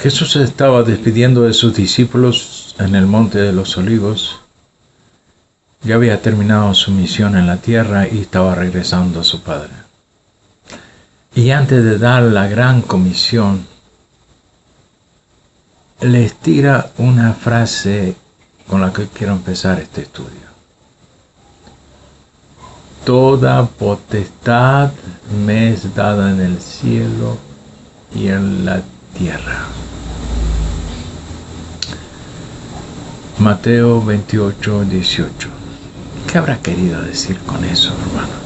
Jesús se estaba despidiendo de sus discípulos en el Monte de los Olivos. Ya había terminado su misión en la tierra y estaba regresando a su Padre. Y antes de dar la gran comisión, les tira una frase con la que quiero empezar este estudio. Toda potestad me es dada en el cielo y en la tierra. Mateo 28, 18. ¿Qué habrá querido decir con eso, hermanos?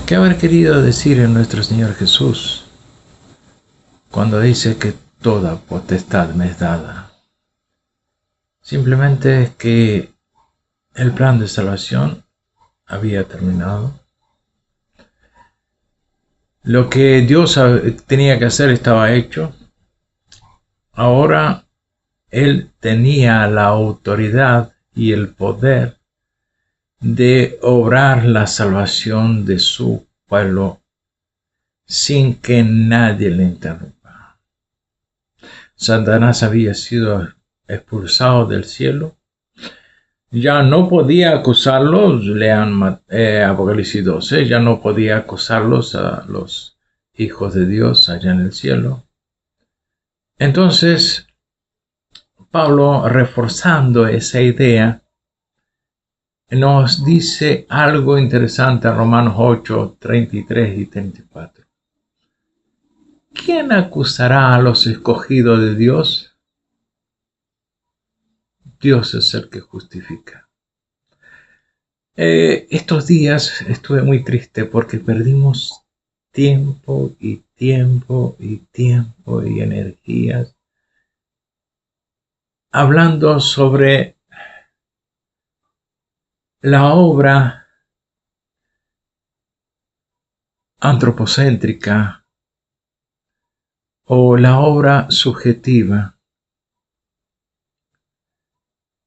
¿Qué habrá querido decir en nuestro Señor Jesús cuando dice que toda potestad me es dada? Simplemente es que el plan de salvación había terminado. Lo que Dios tenía que hacer estaba hecho. Ahora Él tenía la autoridad y el poder de obrar la salvación de su pueblo sin que nadie le interrumpa. Satanás había sido expulsado del cielo. Ya no podía acusarlos, lean Apocalipsis 12, ya no podía acusarlos a los hijos de Dios allá en el cielo. Entonces, Pablo, reforzando esa idea, nos dice algo interesante en Romanos 8, 33 y 34. ¿Quién acusará a los escogidos de Dios? Dios es el que justifica. Estos días estuve muy triste porque perdimos tiempo y energías hablando sobre la obra antropocéntrica o la obra subjetiva.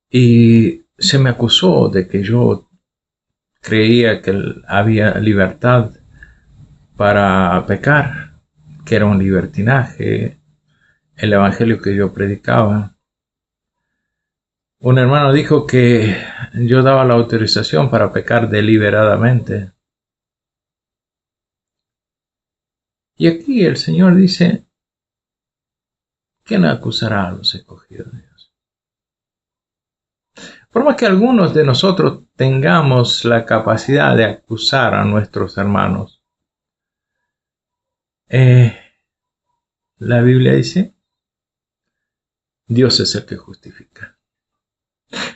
Y se me acusó de que yo creía que había libertad para pecar, que era un libertinaje, el evangelio que yo predicaba. Un hermano dijo que yo daba la autorización para pecar deliberadamente. Y aquí el Señor dice, ¿quién acusará a los escogidos de Dios? Por más que algunos de nosotros tengamos la capacidad de acusar a nuestros hermanos, la Biblia dice, Dios es el que justifica.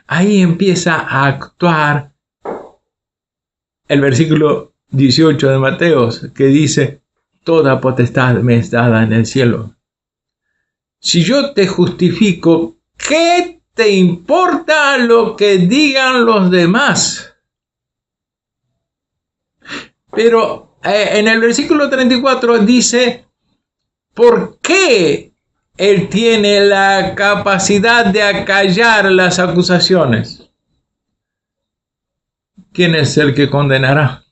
Ahí empieza a actuar el versículo 18 de Mateo, que dice, toda potestad me es dada en el cielo. Si yo te justifico, ¿qué te importa lo que digan los demás? Pero en el versículo 34 dice, ¿por qué Él tiene la capacidad de acallar las acusaciones? ¿Quién es el que condenará?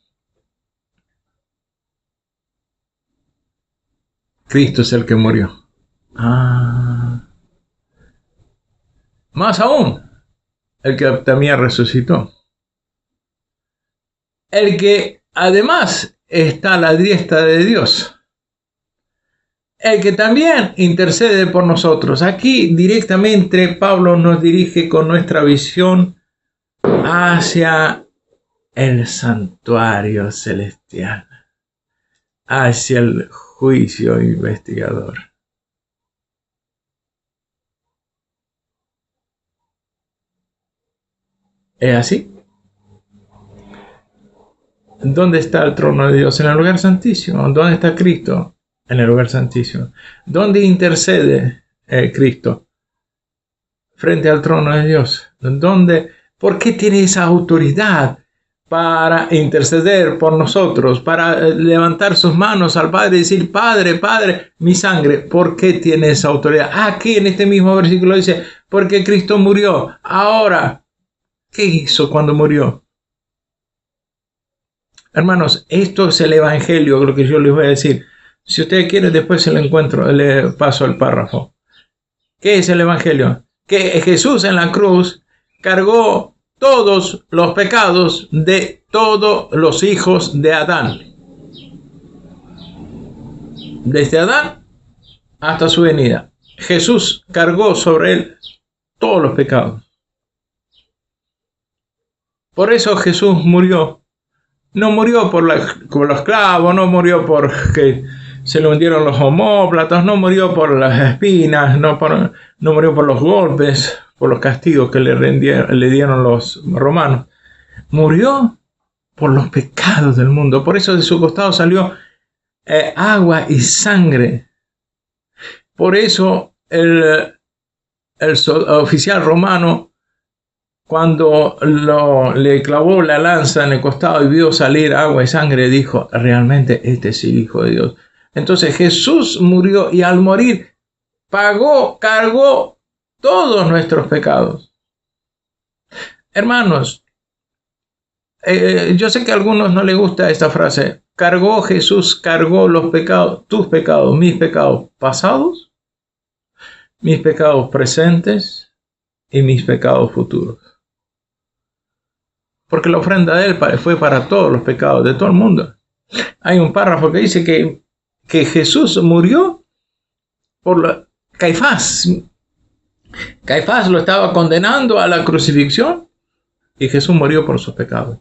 Cristo es el que murió. Más aún, el que también resucitó. El que además está a la diestra de Dios. El que también intercede por nosotros. Aquí directamente Pablo nos dirige con nuestra visión hacia el santuario celestial, hacia el juicio investigador. ¿Es así? ¿Dónde está el trono de Dios? En el lugar santísimo. ¿Dónde está Cristo? En el lugar santísimo. ¿Dónde intercede Cristo? Frente al trono de Dios. ¿Dónde? ¿Por qué tiene esa autoridad para interceder por nosotros? Para levantar sus manos al Padre y decir, Padre, Padre, mi sangre. ¿Por qué tiene esa autoridad? Aquí en este mismo versículo dice, porque Cristo murió. Ahora, ¿qué hizo cuando murió? Hermanos, esto es el evangelio, lo que yo les voy a decir. Si usted quiere, después se lo encuentro, le paso el párrafo. ¿Qué es el Evangelio? Que Jesús en la cruz cargó todos los pecados de todos los hijos de Adán. Desde Adán hasta su venida. Jesús cargó sobre él todos los pecados. Por eso Jesús murió. No murió por los clavos, no murió porque se le hundieron los omóplatos, no murió por las espinas, no murió por los golpes, por los castigos que le dieron los romanos. Murió por los pecados del mundo. Por eso de su costado salió agua y sangre. Por eso el oficial romano, cuando le clavó la lanza en el costado y vio salir agua y sangre, dijo, realmente este es el Hijo de Dios. Entonces Jesús murió y al morir cargó todos nuestros pecados. Hermanos, yo sé que a algunos no les gusta esta frase. Jesús cargó los pecados, tus pecados, mis pecados pasados, mis pecados presentes y mis pecados futuros. Porque la ofrenda de él fue para todos los pecados de todo el mundo. Hay un párrafo que dice que Jesús murió por Caifás. Caifás lo estaba condenando a la crucifixión y Jesús murió por sus pecados.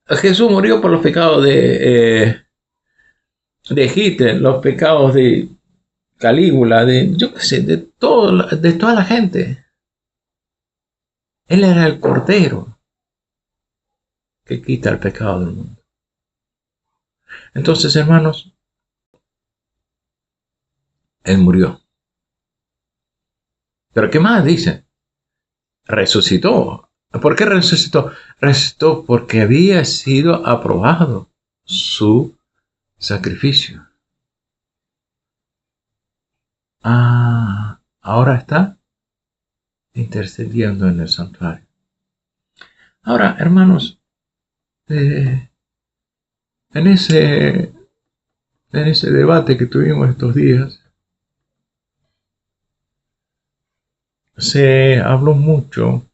Jesús murió por los pecados de Hitler, los pecados de Calígula, de toda la gente. Él era el Cordero que quita el pecado del mundo. Entonces, hermanos, Él murió. Pero ¿qué más dice? Resucitó. ¿Por qué resucitó? Resucitó porque había sido aprobado su sacrificio. Ahora está intercediendo en el santuario. Ahora, hermanos, en ese debate que tuvimos estos días, se habló mucho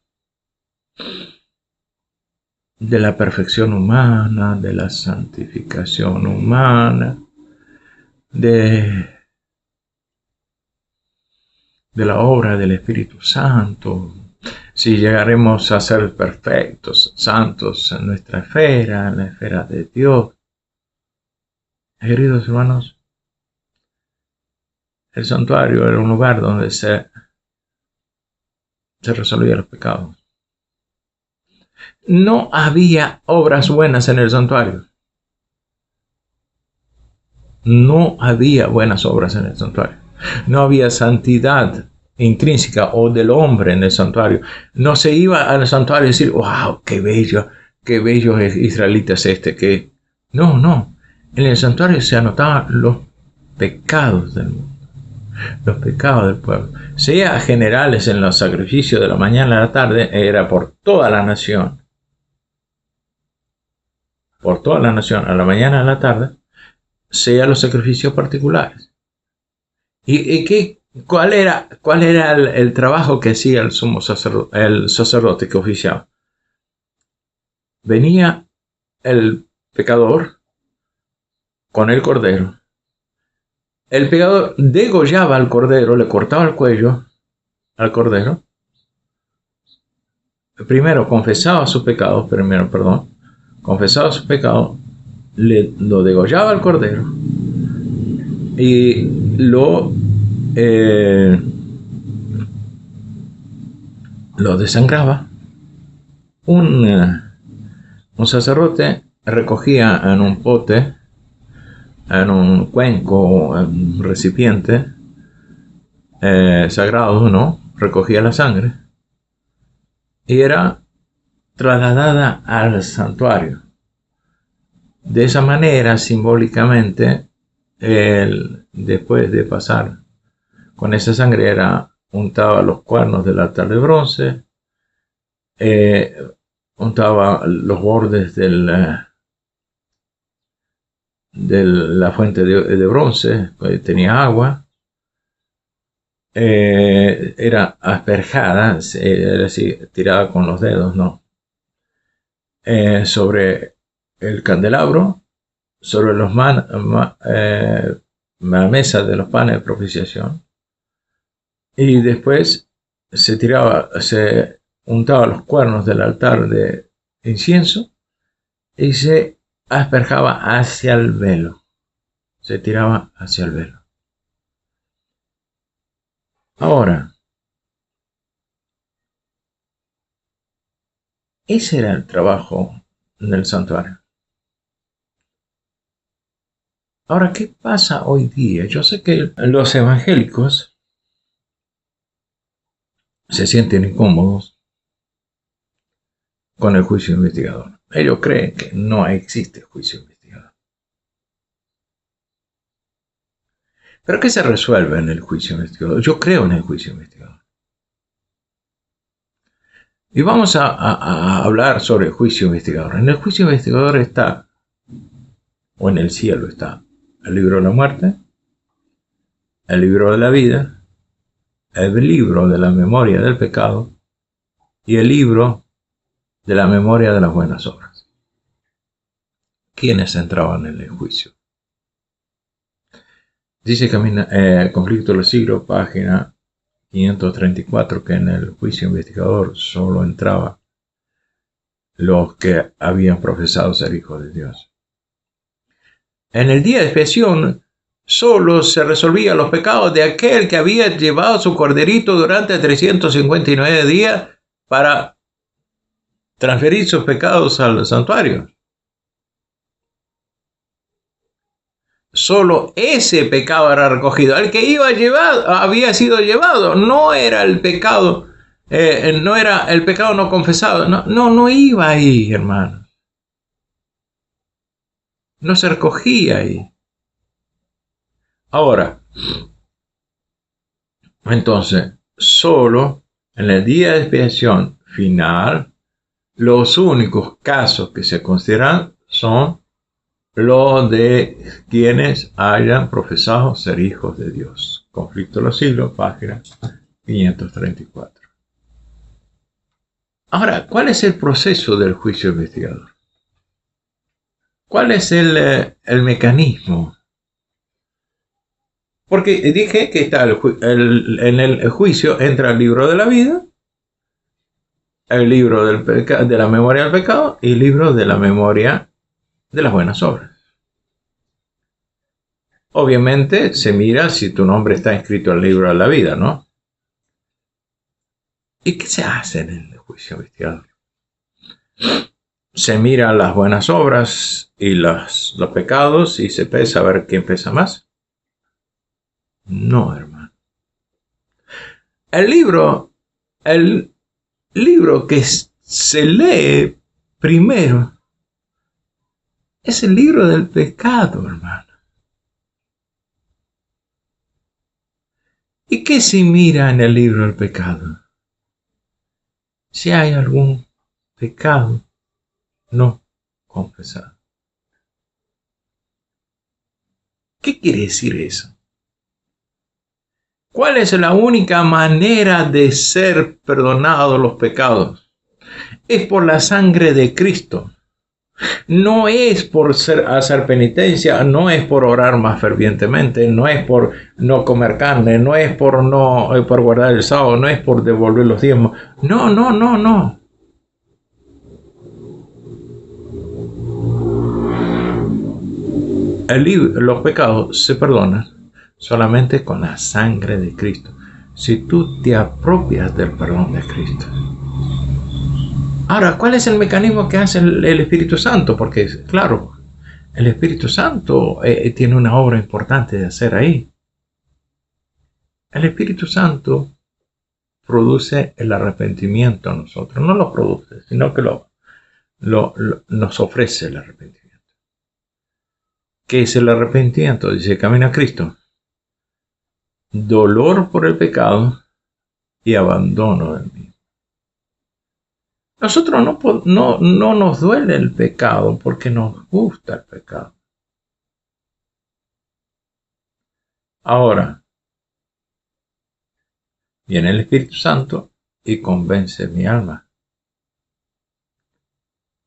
de la perfección humana, de la santificación humana, de la obra del Espíritu Santo, si llegaremos a ser perfectos, santos en nuestra esfera, en la esfera de Dios. Queridos hermanos, el santuario era un lugar donde se resolvían los pecados. No había obras buenas en el santuario. No había buenas obras en el santuario. No había santidad intrínseca o del hombre en el santuario. No se iba al santuario y decir, wow, qué bello israelita es este. No. En el santuario se anotaban los pecados del mundo. Los pecados del pueblo, sea generales en los sacrificios de la mañana a la tarde, era por toda la nación. Por toda la nación, a la mañana a la tarde, sea los sacrificios particulares. ¿Y cuál era el trabajo que hacía el sumo sacerdote, el sacerdote que oficiaba? Venía el pecador con el cordero. El pecador degollaba al cordero, le cortaba el cuello al cordero. Primero confesaba sus pecados, confesaba sus pecados, lo degollaba al cordero y lo desangraba. Un sacerdote recogía en un pote, en un cuenco, en un recipiente sagrado, ¿no? Recogía la sangre y era trasladada al santuario. De esa manera, simbólicamente, después de pasar con esa sangre, untaba los cuernos del altar de bronce, untaba los bordes del de la fuente de bronce, tenía agua, era asperjada, era así, tirada con los dedos, ¿no? Sobre el candelabro, sobre la mesa de los panes de propiciación, y después se untaba los cuernos del altar de incienso y se asperjaba hacia el velo, se tiraba hacia el velo. Ahora, ese era el trabajo del santuario. Ahora, ¿qué pasa hoy día? Yo sé que los evangélicos se sienten incómodos con el juicio investigador. Ellos creen que no existe juicio investigador. ¿Pero qué se resuelve en el juicio investigador? Yo creo en el juicio investigador. Y vamos a hablar sobre el juicio investigador. En el juicio investigador está, o en el cielo está, el libro de la muerte, el libro de la vida, el libro de la memoria del pecado y el libro de la memoria de las buenas obras. ¿Quiénes entraban en el juicio? Dice Conflicto de los Siglos, página 534, que en el juicio investigador solo entraban los que habían profesado ser hijos de Dios. En el día de expiación solo se resolvían los pecados de aquel que había llevado su corderito durante 359 días para transferir sus pecados al santuario. Solo ese pecado era recogido. El que había sido llevado, no era el pecado, no era el pecado no confesado. No iba ahí, hermano. No se recogía ahí. Ahora, entonces, solo en el día de expiación final, los únicos casos que se consideran son los de quienes hayan profesado ser hijos de Dios. Conflicto de los Siglos, página 534. Ahora, ¿cuál es el proceso del juicio investigador? ¿Cuál es el mecanismo? Porque dije que está en el juicio entra el libro de la vida, el libro de la memoria del pecado y el libro de la memoria de las buenas obras. Obviamente se mira si tu nombre está inscrito en el libro de la vida, ¿no? ¿Y qué se hace en el juicio investigador? Se mira las buenas obras y los pecados y se pesa a ver quién pesa más. No, hermano. El libro que se lee primero es el libro del pecado, hermano. ¿Y qué se mira en el libro del pecado? Si hay algún pecado no confesado. ¿Qué quiere decir eso? ¿Cuál es la única manera de ser perdonados los pecados? Es por la sangre de Cristo. No es por hacer penitencia, no es por orar más fervientemente, no es por no comer carne, no es por guardar el sábado, no es por devolver los diezmos. No. Los pecados se perdonan solamente con la sangre de Cristo, si tú te apropias del perdón de Cristo. Ahora, ¿cuál es el mecanismo que hace el Espíritu Santo? Porque, claro, el Espíritu Santo tiene una obra importante de hacer ahí. El Espíritu Santo produce el arrepentimiento a nosotros. No lo produce, sino que nos ofrece el arrepentimiento. ¿Qué es el arrepentimiento? Dice, camino a Cristo. Dolor por el pecado y abandono del mismo. Nosotros no nos duele el pecado porque nos gusta el pecado. Ahora, viene el Espíritu Santo y convence mi alma.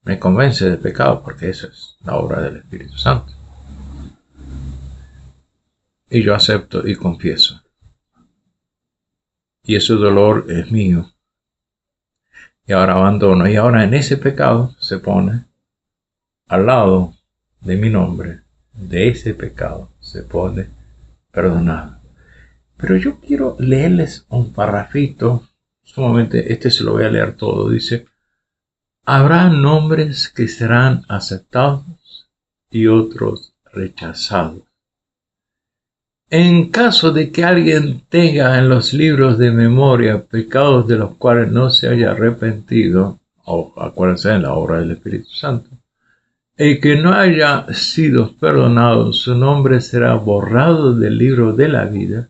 Me convence del pecado porque eso es la obra del Espíritu Santo. Y yo acepto y confieso. Y ese dolor es mío. Y ahora abandono. Y ahora en ese pecado se pone al lado de mi nombre. De ese pecado se pone perdonado. Pero yo quiero leerles un parrafito. Sumamente, este se lo voy a leer todo. Dice: habrá nombres que serán aceptados y otros rechazados. En caso de que alguien tenga en los libros de memoria pecados de los cuales no se haya arrepentido, o acuérdense en la obra del Espíritu Santo, y que no haya sido perdonado, su nombre será borrado del libro de la vida,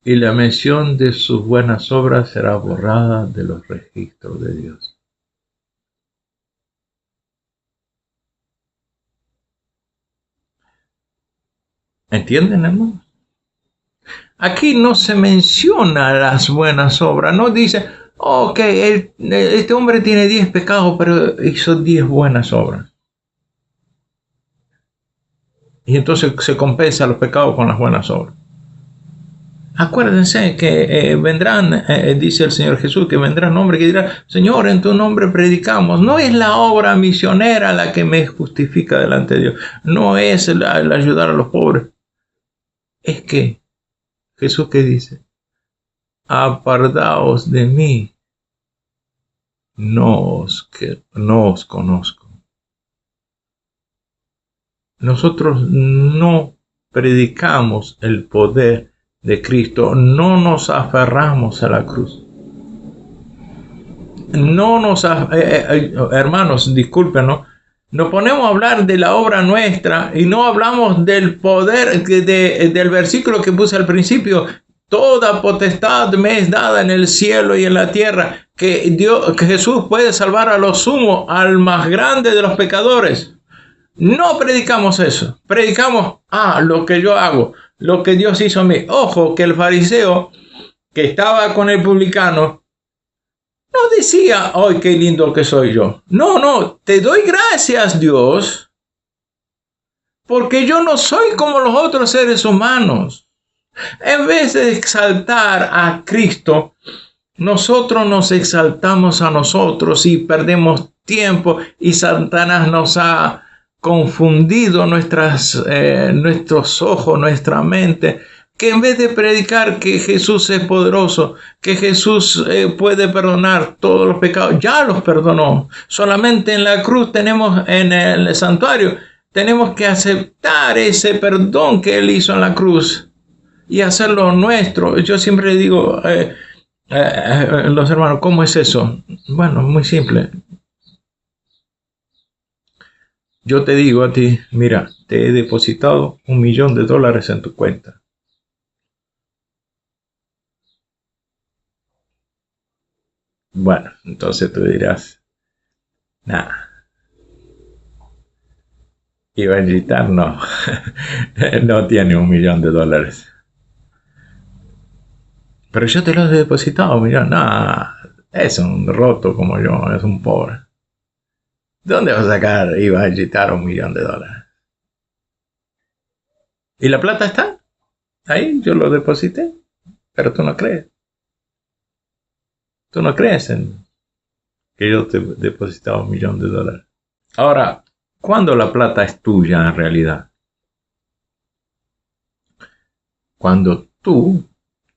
y la mención de sus buenas obras será borrada de los registros de Dios. ¿Entienden, hermano? Aquí no se menciona las buenas obras, no dice, ok, este hombre tiene 10 pecados, pero hizo 10 buenas obras. Y entonces se compensa los pecados con las buenas obras. Acuérdense que vendrán, dice el Señor Jesús, que vendrán hombres que dirán: Señor, en tu nombre predicamos. No es la obra misionera la que me justifica delante de Dios. No es el ayudar a los pobres. Es que Jesús, ¿qué dice? Apartaos de mí, no os conozco. Nosotros no predicamos el poder de Cristo, no nos aferramos a la cruz. No nos, hermanos, disculpen, ¿no? Nos ponemos a hablar de la obra nuestra y no hablamos del poder del versículo que puse al principio. Toda potestad me es dada en el cielo y en la tierra. Que Jesús puede salvar a los sumos, al más grande de los pecadores. No predicamos eso. Predicamos, lo que yo hago, lo que Dios hizo a mí. Ojo, que el fariseo que estaba con el publicano no decía: ¡ay, qué lindo que soy yo! No, te doy gracias, Dios, porque yo no soy como los otros seres humanos. En vez de exaltar a Cristo, nosotros nos exaltamos a nosotros y perdemos tiempo, y Satanás nos ha confundido nuestros ojos, nuestra mente, que en vez de predicar que Jesús es poderoso, que Jesús puede perdonar todos los pecados, ya los perdonó. Solamente en la cruz en el santuario, tenemos que aceptar ese perdón que Él hizo en la cruz y hacerlo nuestro. Yo siempre digo, los hermanos, ¿cómo es eso? Bueno, muy simple. Yo te digo a ti: mira, te he depositado $1,000,000 en tu cuenta. Bueno, entonces tú dirás: nada, Iván no, no tiene $1,000,000. Pero yo te lo he depositado, mira, nada, es un roto como yo, es un pobre. ¿De dónde va a sacar Iván $1,000,000? ¿Y la plata está? Ahí yo lo deposité, pero tú no crees. Tú no crees en que yo te he depositado $1,000,000. Ahora, ¿cuándo la plata es tuya en realidad? Cuando tú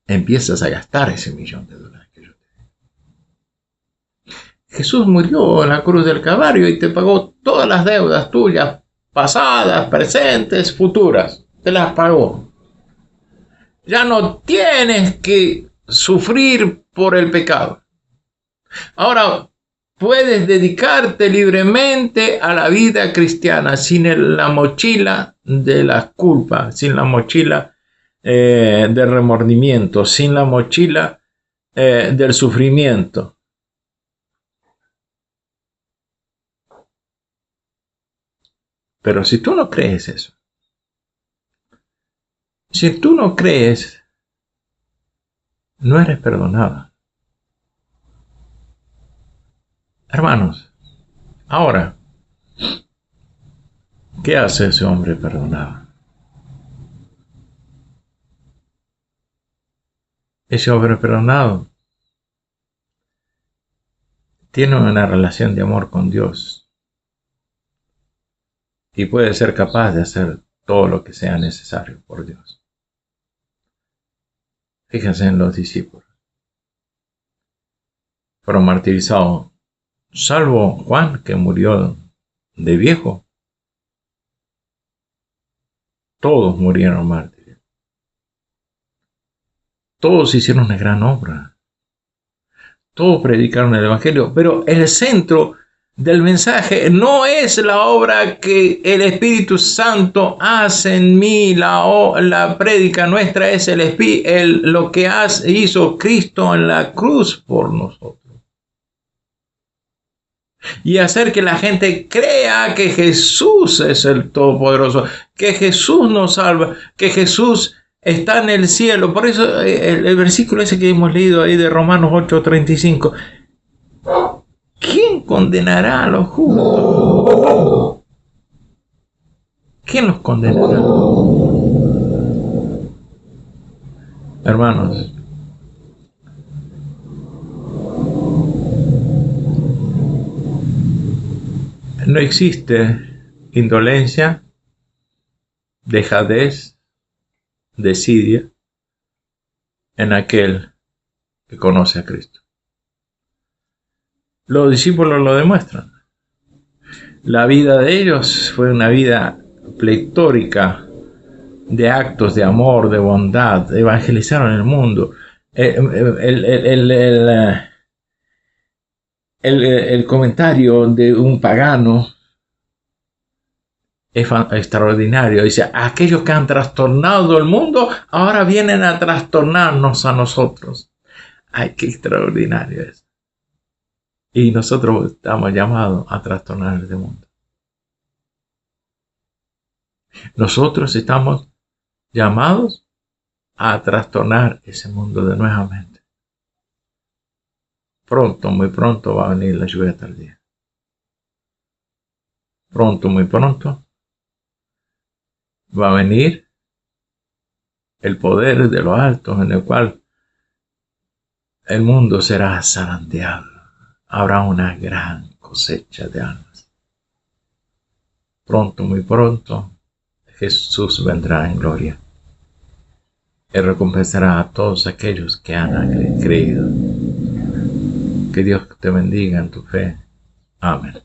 empiezas a gastar ese $1,000,000 que yo te di. Jesús murió en la cruz del Calvario y te pagó todas las deudas tuyas, pasadas, presentes, futuras. Te las pagó. Ya no tienes que sufrir por el pecado. Ahora puedes dedicarte libremente a la vida cristiana sin la mochila de la culpa, sin la mochila del remordimiento, sin la mochila del sufrimiento. Pero si tú no crees eso, Si tú no crees, no eres perdonado. Hermanos, ahora, ¿qué hace ese hombre perdonado? Ese hombre perdonado tiene una relación de amor con Dios y puede ser capaz de hacer todo lo que sea necesario por Dios. Fíjense en los discípulos. Fueron martirizados, salvo Juan, que murió de viejo. Todos murieron mártires. Todos hicieron una gran obra. Todos predicaron el Evangelio, pero el centro del mensaje no es la obra que el Espíritu Santo hace en mí, la prédica nuestra es lo que hizo Cristo en la cruz por nosotros. Y hacer que la gente crea que Jesús es el Todopoderoso, que Jesús nos salva, que Jesús está en el cielo. Por eso el versículo ese que hemos leído ahí de Romanos 8:35. ¿Quién condenará a los justos? ¿Quién los condenará? Hermanos, no existe indolencia, dejadez, desidia en aquel que conoce a Cristo. Los discípulos lo demuestran. La vida de ellos fue una vida pletórica de actos de amor, de bondad, evangelizaron el mundo. El comentario de un pagano es extraordinario. Dice, aquellos que han trastornado el mundo ahora vienen a trastornarnos a nosotros. Ay, qué extraordinario es. Y nosotros estamos llamados a trastornar este mundo. Nosotros estamos llamados a trastornar ese mundo de nuevamente. Pronto, muy pronto va a venir la lluvia tardía. Pronto, muy pronto va a venir el poder de los altos en el cual el mundo será zarandeado. Habrá una gran cosecha de almas. Pronto, muy pronto, Jesús vendrá en gloria. Él recompensará a todos aquellos que han creído. Que Dios te bendiga en tu fe. Amén.